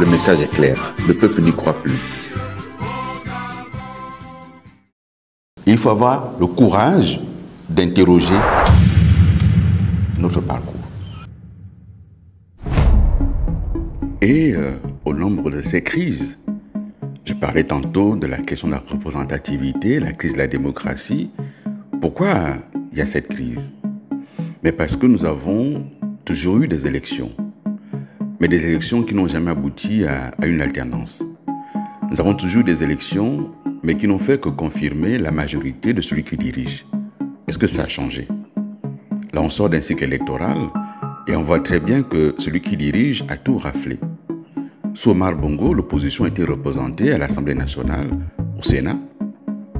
Le message est clair. Le peuple n'y croit plus. Il faut avoir le courage d'interroger notre parcours. Et au nombre de ces crises, je parlais tantôt de la question de la représentativité, la crise de la démocratie. Pourquoi il y a cette crise? Mais parce que nous avons toujours eu des élections, mais des élections qui n'ont jamais abouti à une alternance. Nous avons toujours eu des élections, mais qui n'ont fait que confirmer la majorité de celui qui dirige. Est-ce que ça a changé? Là, on sort d'un cycle électoral et on voit très bien que celui qui dirige a tout raflé. Sous Omar Bongo, l'opposition était représentée à l'Assemblée nationale, au Sénat.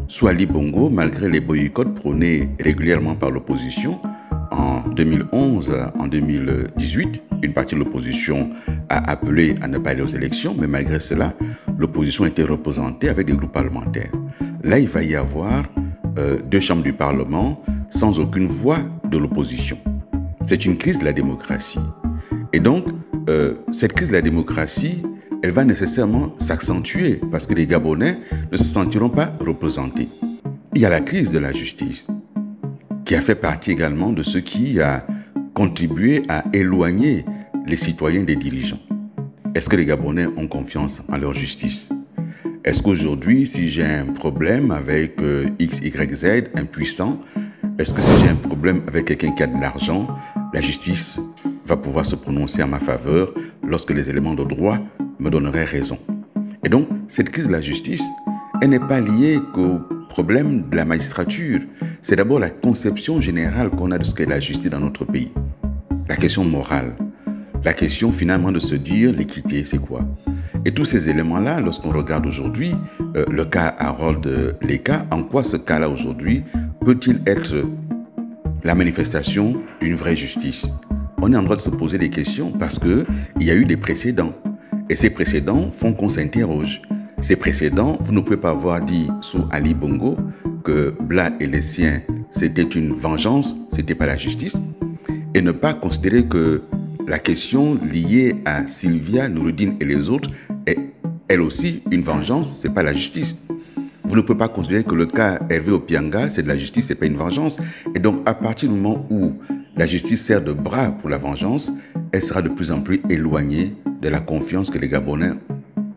Sous Ali Bongo, malgré les boycotts prônés régulièrement par l'opposition, en 2011, en 2018, une partie de l'opposition a appelé à ne pas aller aux élections, mais malgré cela, l'opposition était représentée avec des groupes parlementaires. Là, il va y avoir 2 chambres du Parlement sans aucune voix de l'opposition. C'est une crise de la démocratie. Et donc, cette crise de la démocratie, elle va nécessairement s'accentuer parce que les Gabonais ne se sentiront pas représentés. Il y a la crise de la justice, qui a fait partie également de ce qui a contribué à éloigner les citoyens des dirigeants. Est-ce que les Gabonais ont confiance en leur justice? Est-ce qu'aujourd'hui, si j'ai un problème avec X, Y, Z, impuissant, est-ce que si j'ai un problème avec quelqu'un qui a de l'argent, la justice va pouvoir se prononcer en ma faveur lorsque les éléments de droit me donneraient raison? Et donc, cette crise de la justice, elle n'est pas liée qu'au problème de la magistrature. C'est d'abord la conception générale qu'on a de ce qu'est la justice dans notre pays. La question morale. La question finalement de se dire l'équité, c'est quoi? Et tous ces éléments-là, lorsqu'on regarde aujourd'hui le cas Harold Leka, en quoi ce cas-là aujourd'hui peut-il être la manifestation d'une vraie justice? On est en droit de se poser des questions parce qu'il y a eu des précédents. Et ces précédents font qu'on s'interroge. Ces précédents, vous ne pouvez pas avoir dit sous Ali Bongo que Bla et les siens, c'était une vengeance, c'était pas la justice. Et ne pas considérer que la question liée à Sylvia, Noureddine et les autres est elle aussi une vengeance, c'est pas la justice. Vous ne pouvez pas considérer que le cas Hervé Opianga, c'est de la justice, c'est pas une vengeance. Et donc, à partir du moment où la justice sert de bras pour la vengeance, elle sera de plus en plus éloignée de la confiance que les Gabonais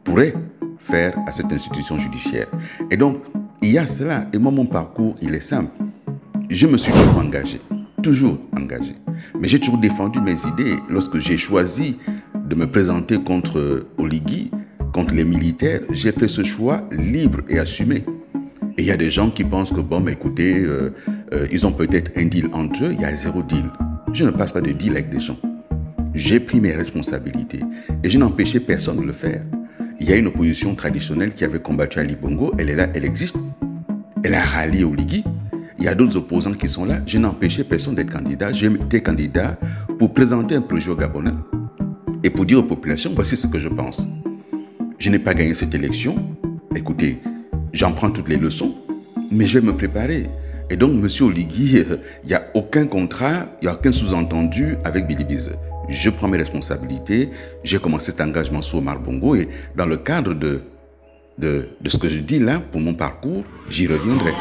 pourraient faire à cette institution judiciaire. Et donc, il y a cela. Et moi, mon parcours, il est simple. Je me suis toujours engagé. Mais j'ai toujours défendu mes idées. Lorsque j'ai choisi de me présenter contre Oligui, contre les militaires, j'ai fait ce choix libre et assumé. Et il y a des gens qui pensent que, bon, mais écoutez, ils ont peut-être un deal entre eux, il y a 0 deal. Je ne passe pas de deal avec des gens. J'ai pris mes responsabilités et je n'empêchais personne de le faire. Il y a une opposition traditionnelle qui avait combattu Ali Bongo, elle est là, elle existe. Elle a rallié Oligui. Il y a d'autres opposants qui sont là. Je n'empêchais personne d'être candidat. J'étais candidat pour présenter un projet au Gabonais et pour dire aux populations, voici ce que je pense. Je n'ai pas gagné cette élection. Écoutez, j'en prends toutes les leçons, mais je vais me préparer. Et donc, M. Oligui, il n'y a aucun contrat, il n'y a aucun sous-entendu avec Billy Biz. Je prends mes responsabilités, j'ai commencé cet engagement sous Omar Bongo et dans le cadre de ce que je dis là, pour mon parcours, j'y reviendrai.